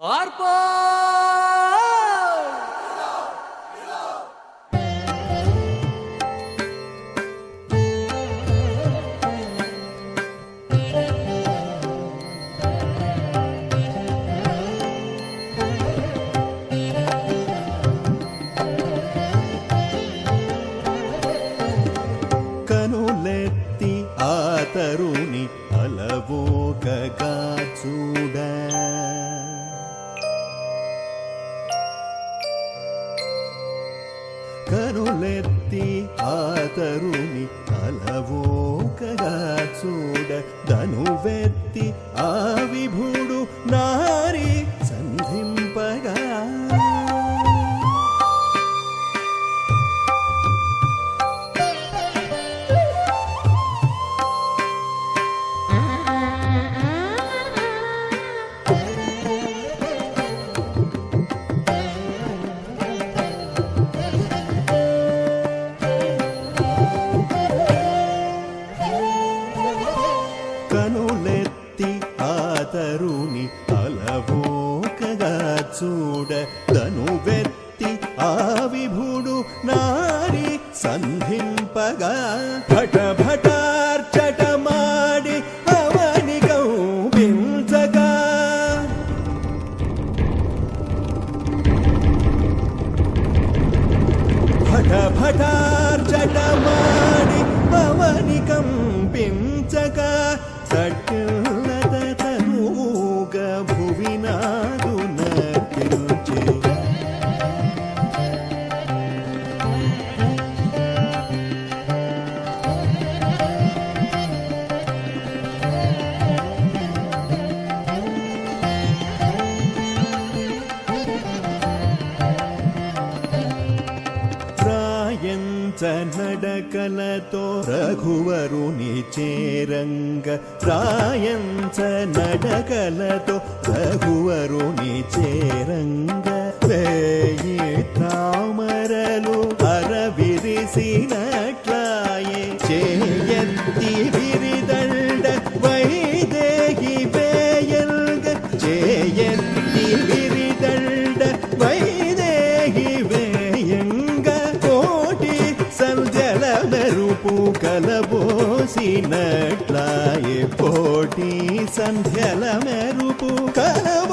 ఆర్పో కనులెత్తి ఆ తరుణి అలవోకగా చూడ కనులెత్తి ఆ తరుణి అలవోకగా చూడ ధనువెత్తి ఆ విభుడు నారి సంధింపగా కనులెత్తి ఆ తరుణి అలవోకగా చూడ ధనువెత్తి ఆ విభుడు నారి సంధింపగా భట భటార్చట మాడి అవని కౌపించగా భట భటార్చట మాడి అవని కంపించగా సట్టులత తనుగ భువినాదు నర్తించే నడకలతో రఘువరుని చేరంగ రాయంచ నడకలతో రఘువరుని చేరంగ వేయి తామరలు అరవిరిసినట్లాయే చేయెత్తి విరిదండ వైదేహి వేయంగ చేయెత్తి విరిదండ వైదేహి వేయంగ కోటి సంధ్యల మెరుపు కలబోసినట్లాయే కోటి సంధ్యల మెరుపు కలబోసినట్లాయే